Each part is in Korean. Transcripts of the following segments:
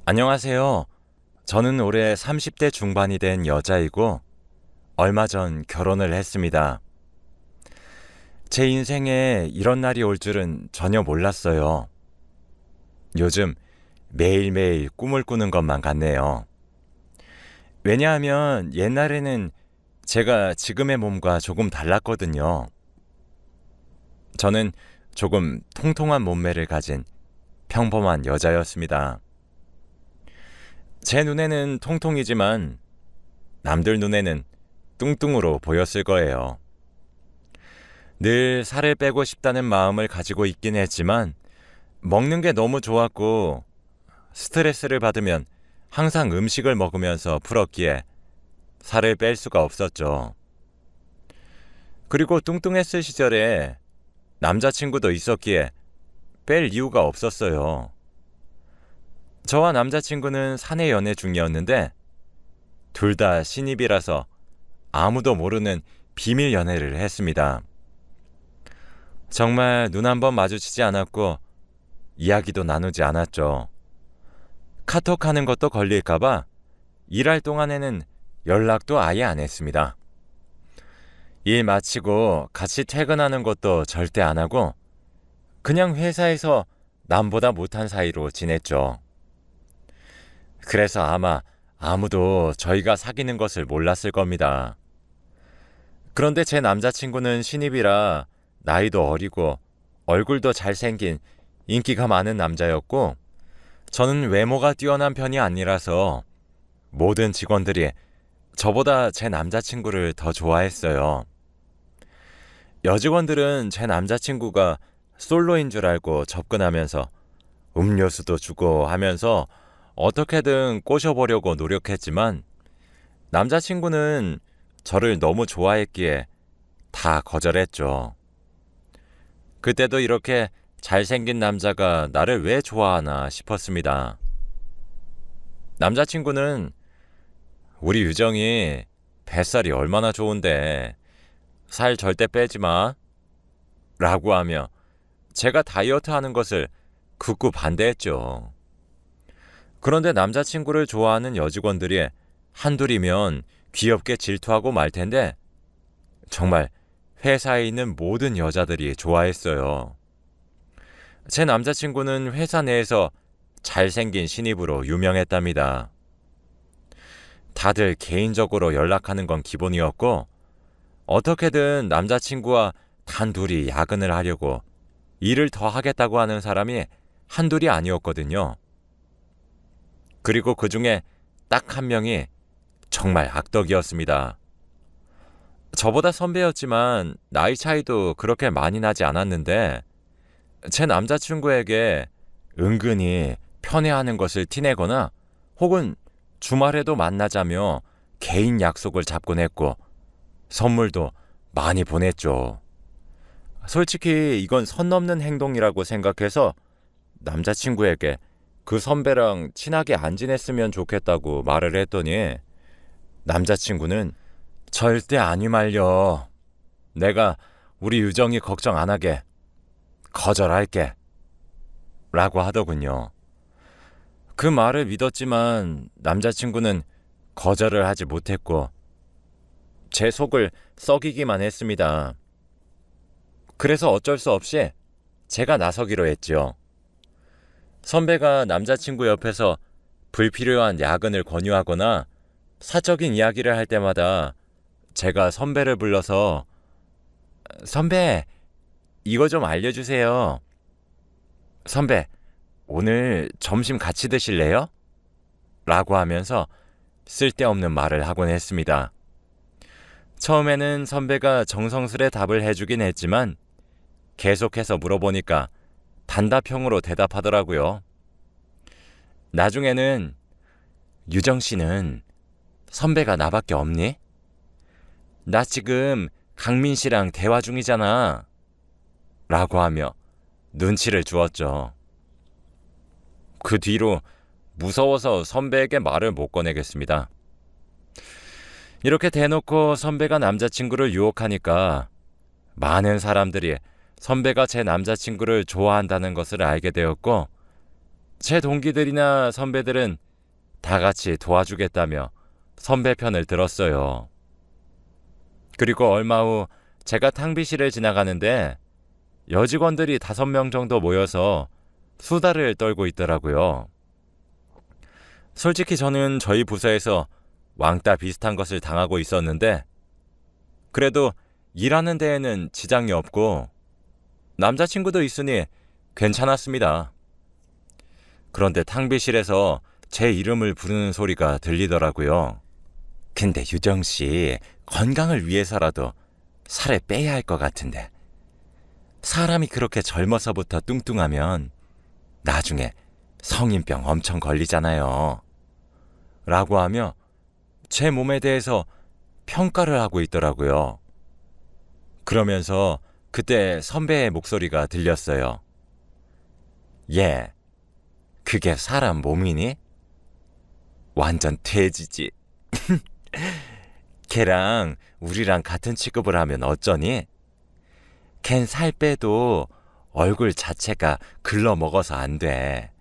안녕하세요. 저는 올해 30대 중반이 된 여자이고 얼마 전 결혼을 했습니다. 제 인생에 이런 날이 올 줄은 전혀 몰랐어요. 요즘 매일매일 꿈을 꾸는 것만 같네요. 왜냐하면 옛날에는 제가 지금의 몸과 조금 달랐거든요. 저는 조금 통통한 몸매를 가진 평범한 여자였습니다. 제 눈에는 통통이지만 남들 눈에는 뚱뚱으로 보였을 거예요. 늘 살을 빼고 싶다는 마음을 가지고 있긴 했지만 먹는 게 너무 좋았고 스트레스를 받으면 항상 음식을 먹으면서 풀었기에 살을 뺄 수가 없었죠. 그리고 뚱뚱했을 시절에 남자친구도 있었기에 뺄 이유가 없었어요. 저와 남자친구는 사내 연애 중이었는데 둘 다 신입이라서 아무도 모르는 비밀 연애를 했습니다. 정말 눈 한 번 마주치지 않았고 이야기도 나누지 않았죠. 카톡하는 것도 걸릴까봐 일할 동안에는 연락도 아예 안 했습니다. 일 마치고 같이 퇴근하는 것도 절대 안 하고 그냥 회사에서 남보다 못한 사이로 지냈죠. 그래서 아마 아무도 저희가 사귀는 것을 몰랐을 겁니다. 그런데 제 남자친구는 신입이라 나이도 어리고 얼굴도 잘생긴 인기가 많은 남자였고 저는 외모가 뛰어난 편이 아니라서 모든 직원들이 저보다 제 남자친구를 더 좋아했어요. 여직원들은 제 남자친구가 솔로인 줄 알고 접근하면서 음료수도 주고 하면서 어떻게든 꼬셔보려고 노력했지만 남자친구는 저를 너무 좋아했기에 다 거절했죠. 그때도 이렇게 잘생긴 남자가 나를 왜 좋아하나 싶었습니다. 남자친구는 우리 유정이 뱃살이 얼마나 좋은데 살 절대 빼지 마 라고 하며 제가 다이어트 하는 것을 극구 반대했죠. 그런데 남자친구를 좋아하는 여직원들이 한둘이면 귀엽게 질투하고 말 텐데 정말 회사에 있는 모든 여자들이 좋아했어요. 제 남자친구는 회사 내에서 잘생긴 신입으로 유명했답니다. 다들 개인적으로 연락하는 건 기본이었고 어떻게든 남자친구와 단둘이 야근을 하려고 일을 더 하겠다고 하는 사람이 한둘이 아니었거든요. 그리고 그 중에 딱 한 명이 정말 악덕이었습니다. 저보다 선배였지만 나이 차이도 그렇게 많이 나지 않았는데 제 남자친구에게 은근히 편애하는 것을 티내거나 혹은 주말에도 만나자며 개인 약속을 잡곤 했고 선물도 많이 보냈죠. 솔직히 이건 선 넘는 행동이라고 생각해서 남자친구에게 그 선배랑 친하게 안 지냈으면 좋겠다고 말을 했더니 남자친구는 절대 안 휘말려. 내가 우리 유정이 걱정 안 하게. 거절할게. 라고 하더군요. 그 말을 믿었지만 남자친구는 거절을 하지 못했고 제 속을 썩이기만 했습니다. 그래서 어쩔 수 없이 제가 나서기로 했죠. 선배가 남자친구 옆에서 불필요한 야근을 권유하거나 사적인 이야기를 할 때마다 제가 선배를 불러서 선배, 이거 좀 알려주세요. 선배, 오늘 점심 같이 드실래요? 라고 하면서 쓸데없는 말을 하곤 했습니다. 처음에는 선배가 정성스레 답을 해주긴 했지만 계속해서 물어보니까 단답형으로 대답하더라고요. 나중에는 유정 씨는 선배가 나밖에 없니? 나 지금 강민 씨랑 대화 중이잖아. 라고 하며 눈치를 주었죠. 그 뒤로 무서워서 선배에게 말을 못 꺼내겠습니다. 이렇게 대놓고 선배가 남자친구를 유혹하니까 많은 사람들이 선배가 제 남자친구를 좋아한다는 것을 알게 되었고 제 동기들이나 선배들은 다 같이 도와주겠다며 선배 편을 들었어요. 그리고 얼마 후 제가 탕비실을 지나가는데 여직원들이 5명 정도 모여서 수다를 떨고 있더라고요. 솔직히 저는 저희 부서에서 왕따 비슷한 것을 당하고 있었는데 그래도 일하는 데에는 지장이 없고 남자친구도 있으니 괜찮았습니다. 그런데 탕비실에서 제 이름을 부르는 소리가 들리더라고요. 근데 유정씨, 건강을 위해서라도 살을 빼야 할 것 같은데 사람이 그렇게 젊어서부터 뚱뚱하면 나중에 성인병 엄청 걸리잖아요. 라고 하며 제 몸에 대해서 평가를 하고 있더라고요. 그러면서 그때 선배의 목소리가 들렸어요. 얘, 그게 사람 몸이니? 완전 돼지지. 걔랑 우리랑 같은 취급을 하면 어쩌니? 걘 살 빼도 얼굴 자체가 글러먹어서 안 돼.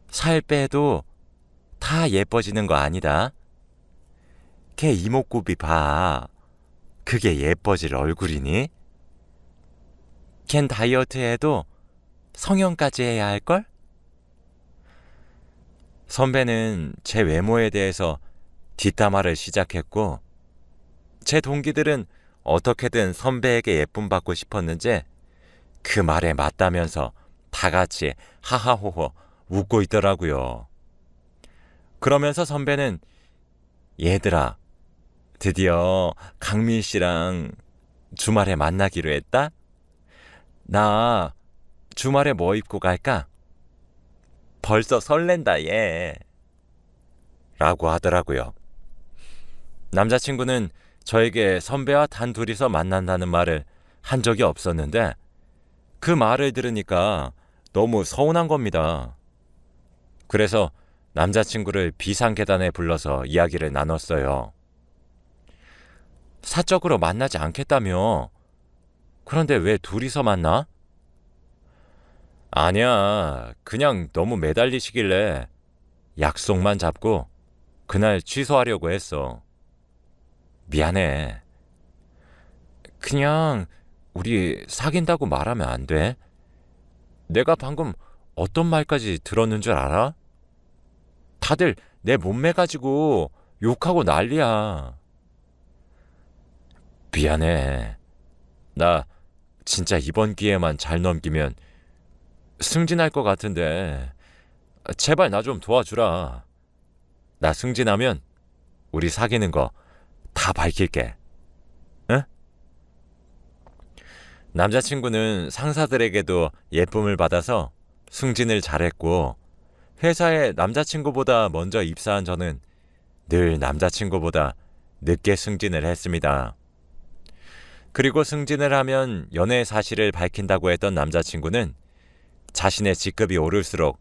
살 빼도 다 예뻐지는 거 아니다. 걔 이목구비 봐. 그게 예뻐질 얼굴이니? 걘 다이어트 해도 성형까지 해야 할걸? 선배는 제 외모에 대해서 뒷담화를 시작했고 제 동기들은 어떻게든 선배에게 예쁨 받고 싶었는지 그 말에 맞다면서 다 같이 하하호호 웃고 있더라고요. 그러면서 선배는 얘들아, 드디어 강민 씨랑 주말에 만나기로 했다? 나 주말에 뭐 입고 갈까? 벌써 설렌다 얘. 라고 하더라고요. 남자친구는 저에게 선배와 단 둘이서 만난다는 말을 한 적이 없었는데 그 말을 들으니까 너무 서운한 겁니다. 그래서 남자친구를 비상계단에 불러서 이야기를 나눴어요. 사적으로 만나지 않겠다며? 그런데 왜 둘이서 만나? 아니야, 그냥 너무 매달리시길래 약속만 잡고 그날 취소하려고 했어. 미안해. 그냥 우리 사귄다고 말하면 안 돼? 내가 방금 어떤 말까지 들었는 줄 알아? 다들 내 몸매 가지고 욕하고 난리야. 미안해. 나 진짜 이번 기회만 잘 넘기면 승진할 것 같은데 제발 나 좀 도와주라. 나 승진하면 우리 사귀는 거 다 밝힐게. 응? 남자친구는 상사들에게도 예쁨을 받아서 승진을 잘했고 회사에 남자친구보다 먼저 입사한 저는 늘 남자친구보다 늦게 승진을 했습니다. 그리고 승진을 하면 연애 사실을 밝힌다고 했던 남자친구는 자신의 직급이 오를수록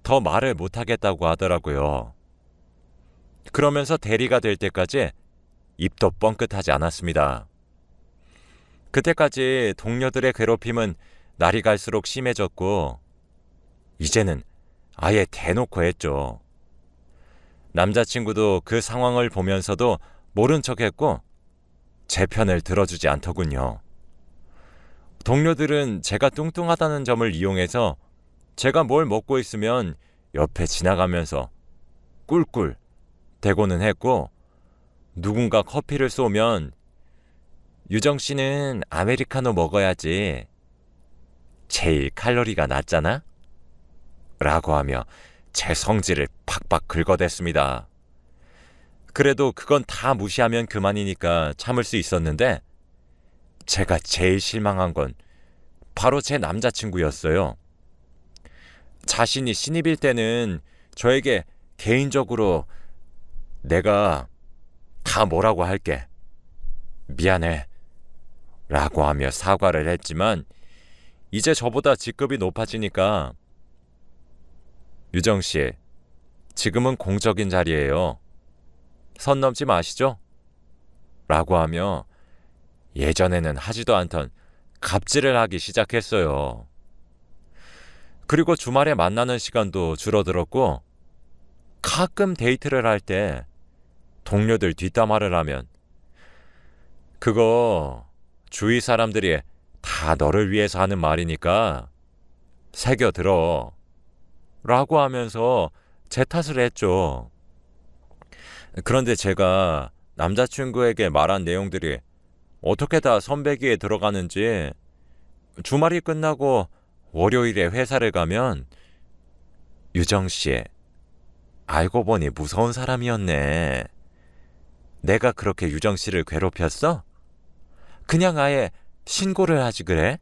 더 말을 못하겠다고 하더라고요. 그러면서 대리가 될 때까지 입도 뻥끗하지 않았습니다. 그때까지 동료들의 괴롭힘은 날이 갈수록 심해졌고 이제는 아예 대놓고 했죠. 남자친구도 그 상황을 보면서도 모른 척했고 제 편을 들어주지 않더군요. 동료들은 제가 뚱뚱하다는 점을 이용해서 제가 뭘 먹고 있으면 옆에 지나가면서 꿀꿀 대고는 했고 누군가 커피를 쏘면 유정 씨는 아메리카노 먹어야지. 제일 칼로리가 낮잖아? 라고 하며 제 성질을 팍팍 긁어댔습니다. 그래도 그건 다 무시하면 그만이니까 참을 수 있었는데 제가 제일 실망한 건 바로 제 남자친구였어요. 자신이 신입일 때는 저에게 개인적으로 내가 다 뭐라고 할게. 미안해. 라고 하며 사과를 했지만 이제 저보다 직급이 높아지니까 유정씨, 지금은 공적인 자리예요. 선 넘지 마시죠? 라고 하며 예전에는 하지도 않던 갑질을 하기 시작했어요. 그리고 주말에 만나는 시간도 줄어들었고 가끔 데이트를 할 때 동료들 뒷담화를 하면 그거 주위 사람들이 다 너를 위해서 하는 말이니까 새겨들어 라고 하면서 제 탓을 했죠. 그런데 제가 남자친구에게 말한 내용들이 어떻게 다 선배 귀에 들어가는지 주말이 끝나고 월요일에 회사를 가면 유정씨, 알고 보니 무서운 사람이었네. 내가 그렇게 유정씨를 괴롭혔어? 그냥 아예 신고를 하지 그래?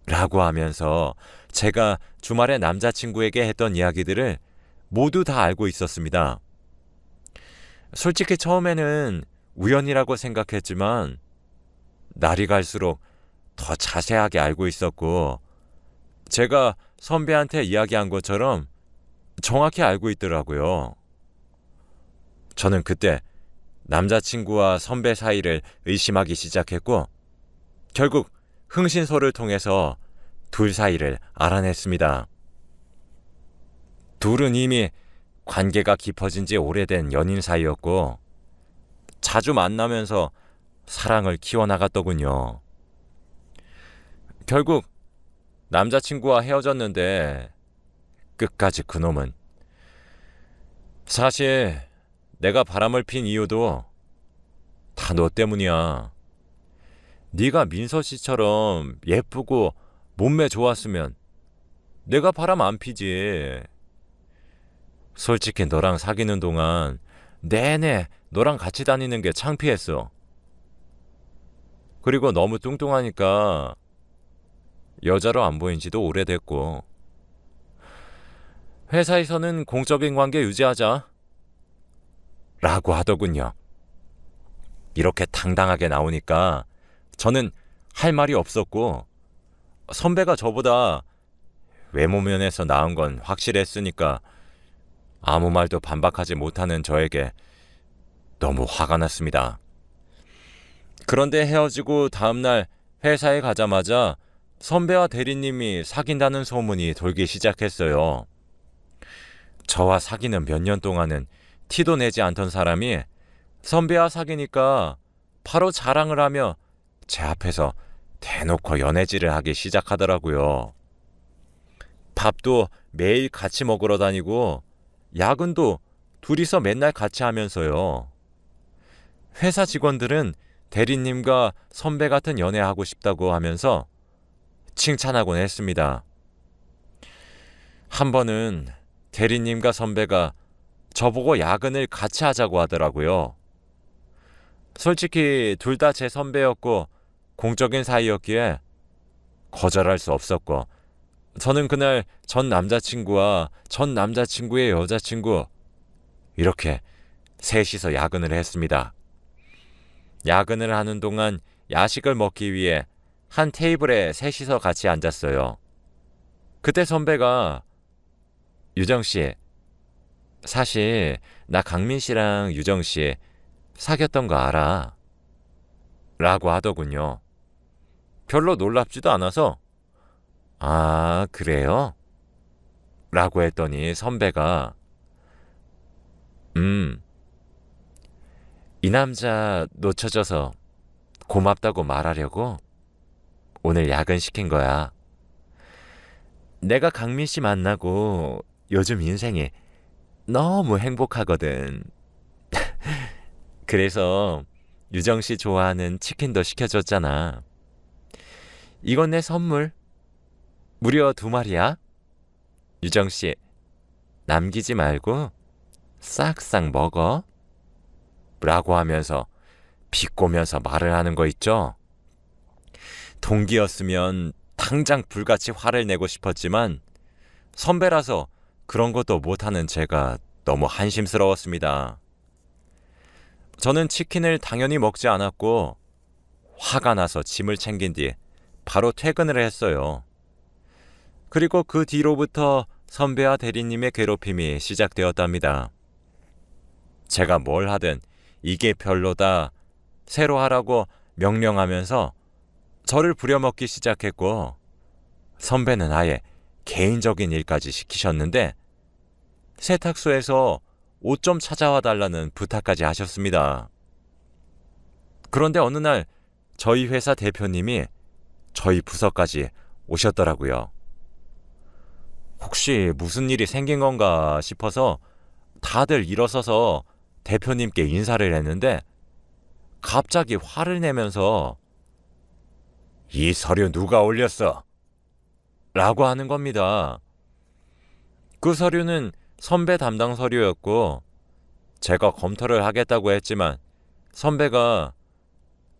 라고 하면서 제가 주말에 남자친구에게 했던 이야기들을 모두 다 알고 있었습니다. 솔직히 처음에는 우연이라고 생각했지만 날이 갈수록 더 자세하게 알고 있었고 제가 선배한테 이야기한 것처럼 정확히 알고 있더라고요. 저는 그때 남자친구와 선배 사이를 의심하기 시작했고 결국 흥신소를 통해서 둘 사이를 알아냈습니다. 둘은 이미 관계가 깊어진 지 오래된 연인 사이였고 자주 만나면서 사랑을 키워나갔더군요. 결국 남자친구와 헤어졌는데 끝까지 그놈은 사실 내가 바람을 핀 이유도 다 너 때문이야. 네가 민서 씨처럼 예쁘고 몸매 좋았으면 내가 바람 안 피지. 솔직히 너랑 사귀는 동안 내내 너랑 같이 다니는 게 창피했어. 그리고 너무 뚱뚱하니까 여자로 안 보인 지도 오래됐고 회사에서는 공적인 관계 유지하자 라고 하더군요. 이렇게 당당하게 나오니까 저는 할 말이 없었고 선배가 저보다 외모 면에서 나은 건 확실했으니까 아무 말도 반박하지 못하는 저에게 너무 화가 났습니다. 그런데 헤어지고 다음날 회사에 가자마자 선배와 대리님이 사귄다는 소문이 돌기 시작했어요. 저와 사귀는 몇 년 동안은 티도 내지 않던 사람이 선배와 사귀니까 바로 자랑을 하며 제 앞에서 대놓고 연애질을 하기 시작하더라고요. 밥도 매일 같이 먹으러 다니고 야근도 둘이서 맨날 같이 하면서요. 회사 직원들은 대리님과 선배 같은 연애하고 싶다고 하면서 칭찬하곤 했습니다. 한 번은 대리님과 선배가 저보고 야근을 같이 하자고 하더라고요. 솔직히 둘 다 제 선배였고 공적인 사이였기에 거절할 수 없었고 저는 그날 전 남자친구와 전 남자친구의 여자친구 이렇게 셋이서 야근을 했습니다. 야근을 하는 동안 야식을 먹기 위해 한 테이블에 셋이서 같이 앉았어요. 그때 선배가 유정씨, 사실 나 강민씨랑 유정씨 사귀었던 거 알아? 라고 하더군요. 별로 놀랍지도 않아서 아, 그래요? 라고 했더니 선배가 이 남자 놓쳐져서 고맙다고 말하려고 오늘 야근시킨 거야. 내가 강민 씨 만나고 요즘 인생이 너무 행복하거든. 그래서 유정 씨 좋아하는 치킨도 시켜줬잖아. 이건 내 선물. 무려 2마리야. 유정 씨, 남기지 말고 싹싹 먹어. 라고 하면서 비꼬면서 말을 하는 거 있죠. 동기였으면 당장 불같이 화를 내고 싶었지만 선배라서 그런 것도 못하는 제가 너무 한심스러웠습니다. 저는 치킨을 당연히 먹지 않았고 화가 나서 짐을 챙긴 뒤 바로 퇴근을 했어요. 그리고 그 뒤로부터 선배와 대리님의 괴롭힘이 시작되었답니다. 제가 뭘 하든 이게 별로다, 새로 하라고 명령하면서 저를 부려먹기 시작했고 선배는 아예 개인적인 일까지 시키셨는데 세탁소에서 옷 좀 찾아와 달라는 부탁까지 하셨습니다. 그런데 어느 날 저희 회사 대표님이 저희 부서까지 오셨더라고요. 혹시 무슨 일이 생긴 건가 싶어서 다들 일어서서 대표님께 인사를 했는데 갑자기 화를 내면서 이 서류 누가 올렸어? 라고 하는 겁니다. 그 서류는 선배 담당 서류였고 제가 검토를 하겠다고 했지만 선배가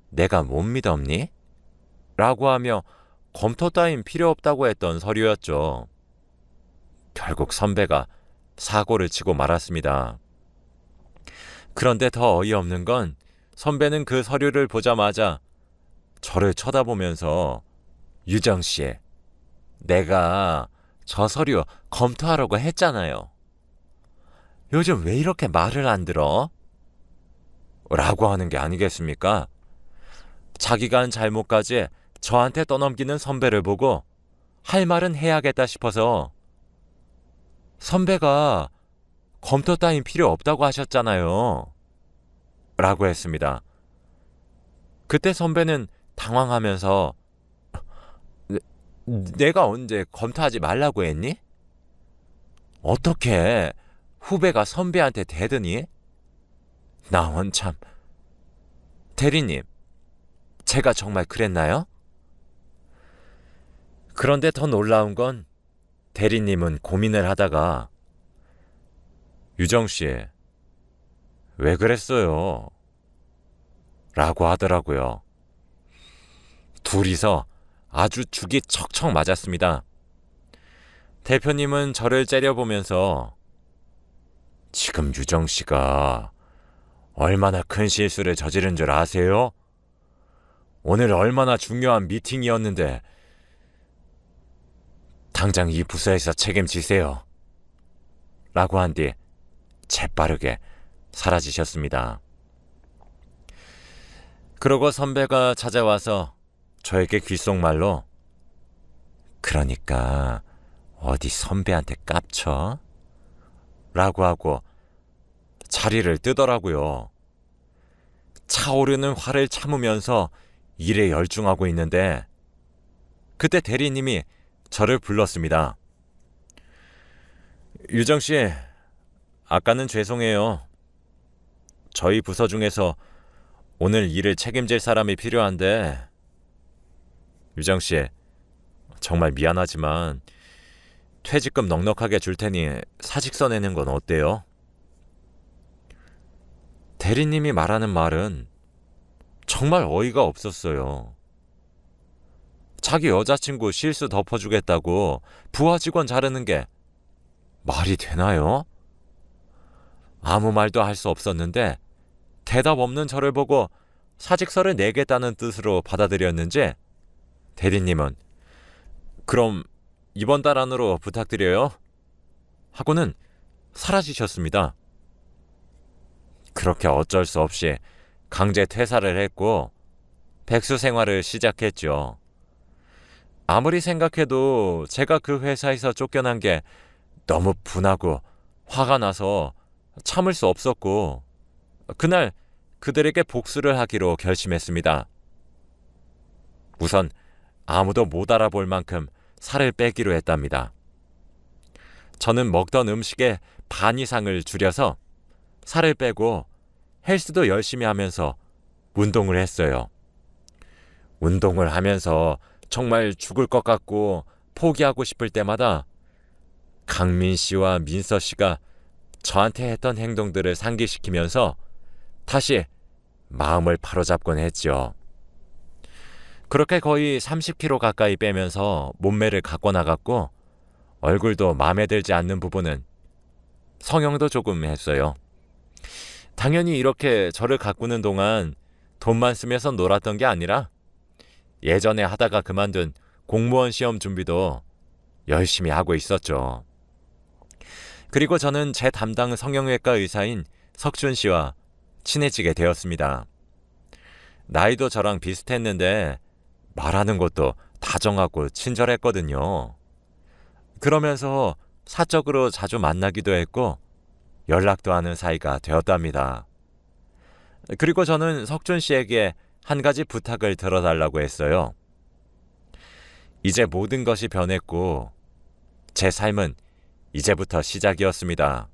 내가 못 믿었니? 라고 하며 검토 따윈 필요 없다고 했던 서류였죠. 결국 선배가 사고를 치고 말았습니다. 그런데 더 어이없는 건 선배는 그 서류를 보자마자 저를 쳐다보면서 유정씨, 내가 저 서류 검토하라고 했잖아요. 요즘 왜 이렇게 말을 안 들어? 라고 하는 게 아니겠습니까? 자기가 한 잘못까지 저한테 떠넘기는 선배를 보고 할 말은 해야겠다 싶어서 선배가 검토 따윈 필요 없다고 하셨잖아요. 라고 했습니다. 그때 선배는 당황하면서 내가 언제 검토하지 말라고 했니? 어떻게 후배가 선배한테 대드니? 나 원참. 대리님, 제가 정말 그랬나요? 그런데 더 놀라운 건 대리님은 고민을 하다가 유정씨, 왜 그랬어요? 라고 하더라고요. 둘이서 아주 죽이 척척 맞았습니다. 대표님은 저를 째려보면서 지금 유정씨가 얼마나 큰 실수를 저지른 줄 아세요? 오늘 얼마나 중요한 미팅이었는데 당장 이 부서에서 책임지세요. 라고 한 뒤 재빠르게 사라지셨습니다. 그러고 선배가 찾아와서 저에게 귓속말로 그러니까 어디 선배한테 깝쳐? 라고 하고 자리를 뜨더라고요. 차오르는 화를 참으면서 일에 열중하고 있는데 그때 대리님이 저를 불렀습니다. 유정씨, 아까는 죄송해요. 저희 부서 중에서 오늘 일을 책임질 사람이 필요한데 유정씨, 정말 미안하지만 퇴직금 넉넉하게 줄 테니 사직서 내는 건 어때요? 대리님이 말하는 말은 정말 어이가 없었어요. 자기 여자친구 실수 덮어주겠다고 부하 직원 자르는 게 말이 되나요? 아무 말도 할 수 없었는데 대답 없는 저를 보고 사직서를 내겠다는 뜻으로 받아들였는지 대리님은 그럼 이번 달 안으로 부탁드려요 하고는 사라지셨습니다. 그렇게 어쩔 수 없이 강제 퇴사를 했고 백수 생활을 시작했죠. 아무리 생각해도 제가 그 회사에서 쫓겨난 게 너무 분하고 화가 나서 참을 수 없었고 그날 그들에게 복수를 하기로 결심했습니다. 우선 아무도 못 알아볼 만큼 살을 빼기로 했답니다. 저는 먹던 음식의 반 이상을 줄여서 살을 빼고 헬스도 열심히 하면서 운동을 했어요. 운동을 하면서 정말 죽을 것 같고 포기하고 싶을 때마다 강민 씨와 민서 씨가 저한테 했던 행동들을 상기시키면서 다시 마음을 바로잡곤 했죠. 그렇게 거의 30kg 가까이 빼면서 몸매를 갖고 나갔고 얼굴도 마음에 들지 않는 부분은 성형도 조금 했어요. 당연히 이렇게 저를 가꾸는 동안 돈만 쓰면서 놀았던 게 아니라 예전에 하다가 그만둔 공무원 시험 준비도 열심히 하고 있었죠. 그리고 저는 제 담당 성형외과 의사인 석준 씨와 친해지게 되었습니다. 나이도 저랑 비슷했는데 말하는 것도 다정하고 친절했거든요. 그러면서 사적으로 자주 만나기도 했고 연락도 하는 사이가 되었답니다. 그리고 저는 석준 씨에게 한 가지 부탁을 들어달라고 했어요. 이제 모든 것이 변했고 제 삶은 이제부터 시작이었습니다.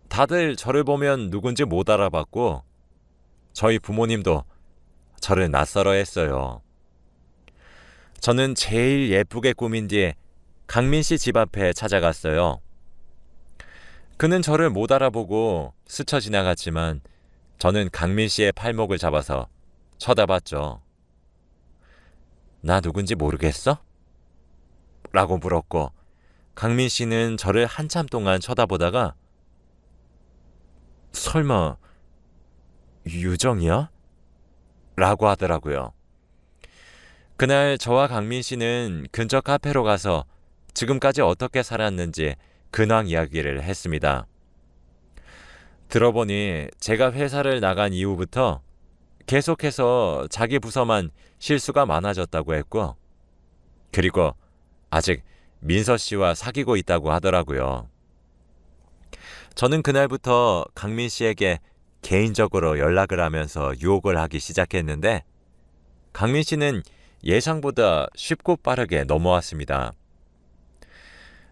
다들 저를 보면 누군지 못 알아봤고 저희 부모님도 저를 낯설어 했어요. 저는 제일 예쁘게 꾸민 뒤에 강민 씨 집 앞에 찾아갔어요. 그는 저를 못 알아보고 스쳐 지나갔지만 저는 강민 씨의 팔목을 잡아서 쳐다봤죠. 나 누군지 모르겠어? 라고 물었고 강민 씨는 저를 한참 동안 쳐다보다가 설마 유정이야? 라고 하더라고요. 그날 저와 강민 씨는 근처 카페로 가서 지금까지 어떻게 살았는지 근황 이야기를 했습니다. 들어보니 제가 회사를 나간 이후부터 계속해서 자기 부서만 실수가 많아졌다고 했고 그리고 아직 민서 씨와 사귀고 있다고 하더라고요. 저는 그날부터 강민 씨에게 개인적으로 연락을 하면서 유혹을 하기 시작했는데 강민 씨는 예상보다 쉽고 빠르게 넘어왔습니다.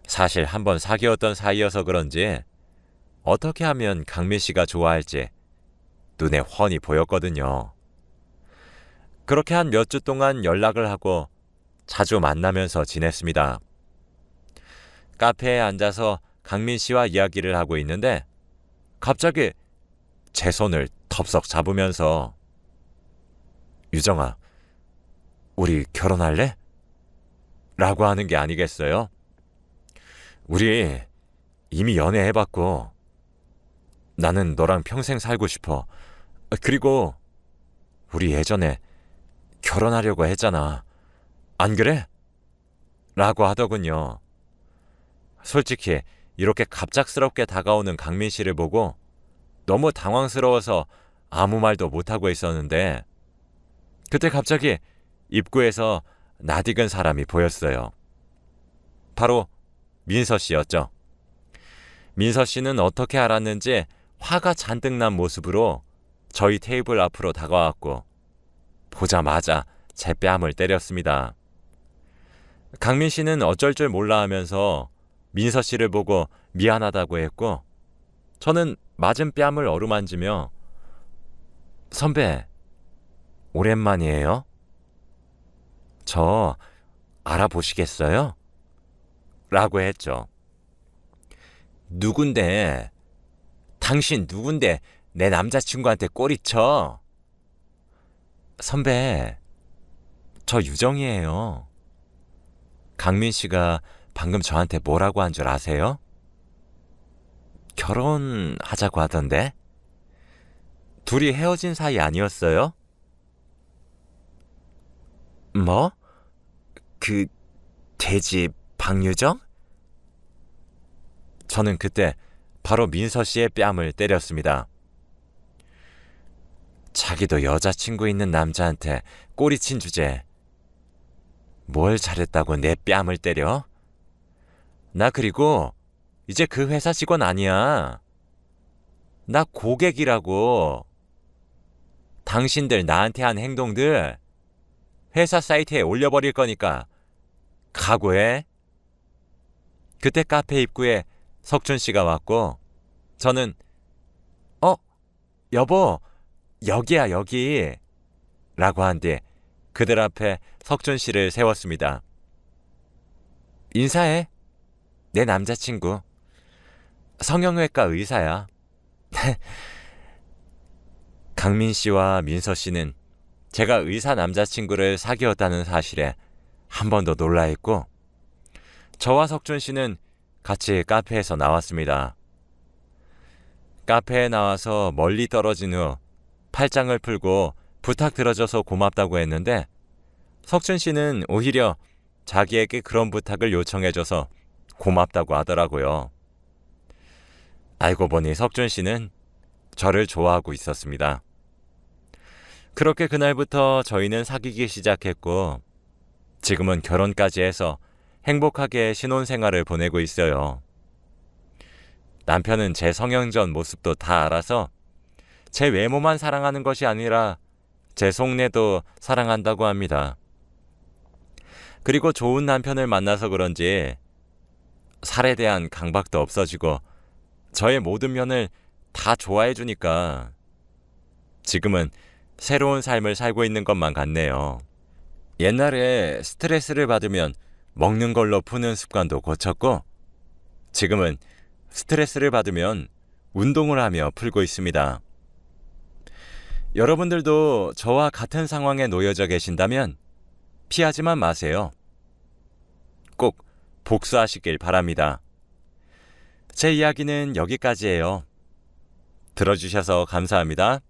사실 한번 사귀었던 사이여서 그런지 어떻게 하면 강민 씨가 좋아할지 눈에 훤히 보였거든요. 그렇게 한 몇 주 동안 연락을 하고 자주 만나면서 지냈습니다. 카페에 앉아서 강민 씨와 이야기를 하고 있는데 갑자기 제 손을 덥석 잡으면서 유정아, 우리 결혼할래? 라고 하는 게 아니겠어요? 우리 이미 연애해봤고 나는 너랑 평생 살고 싶어. 그리고 우리 예전에 결혼하려고 했잖아. 안 그래? 라고 하더군요. 솔직히 이렇게 갑작스럽게 다가오는 강민 씨를 보고 너무 당황스러워서 아무 말도 못하고 있었는데 그때 갑자기 입구에서 낯익은 사람이 보였어요. 바로 민서 씨였죠. 민서 씨는 어떻게 알았는지 화가 잔뜩 난 모습으로 저희 테이블 앞으로 다가왔고 보자마자 제 뺨을 때렸습니다. 강민 씨는 어쩔 줄 몰라 하면서 민서 씨를 보고 미안하다고 했고 저는 맞은 뺨을 어루만지며 선배, 오랜만이에요? 저 알아보시겠어요? 라고 했죠. 누군데? 당신 누군데 내 남자친구한테 꼬리쳐? 선배, 저 유정이에요. 강민 씨가 방금 저한테 뭐라고 한 줄 아세요? 결혼하자고 하던데? 둘이 헤어진 사이 아니었어요? 뭐? 그 돼지 박유정? 저는 그때 바로 민서 씨의 뺨을 때렸습니다. 자기도 여자친구 있는 남자한테 꼬리친 주제. 뭘 잘했다고 내 뺨을 때려? 나 그리고 이제 그 회사 직원 아니야. 나 고객이라고. 당신들 나한테 한 행동들 회사 사이트에 올려버릴 거니까 각오해. 그때 카페 입구에 석준 씨가 왔고 저는 여보 여기야 여기 라고 한 뒤 그들 앞에 석준 씨를 세웠습니다. 인사해. 내 남자친구. 성형외과 의사야. 강민 씨와 민서 씨는 제가 의사 남자친구를 사귀었다는 사실에 한 번 더 놀라했고 저와 석준 씨는 같이 카페에서 나왔습니다. 카페에 나와서 멀리 떨어진 후 팔짱을 풀고 부탁 들어줘서 고맙다고 했는데 석준 씨는 오히려 자기에게 그런 부탁을 요청해줘서 고맙다고 하더라고요. 알고 보니 석준 씨는 저를 좋아하고 있었습니다. 그렇게 그날부터 저희는 사귀기 시작했고 지금은 결혼까지 해서 행복하게 신혼생활을 보내고 있어요. 남편은 제 성형전 모습도 다 알아서 제 외모만 사랑하는 것이 아니라 제 속내도 사랑한다고 합니다. 그리고 좋은 남편을 만나서 그런지 살에 대한 강박도 없어지고 저의 모든 면을 다 좋아해 주니까 지금은 새로운 삶을 살고 있는 것만 같네요. 옛날에 스트레스를 받으면 먹는 걸로 푸는 습관도 고쳤고 지금은 스트레스를 받으면 운동을 하며 풀고 있습니다. 여러분들도 저와 같은 상황에 놓여져 계신다면 피하지만 마세요. 꼭 복수하시길 바랍니다. 제 이야기는 여기까지예요. 들어주셔서 감사합니다.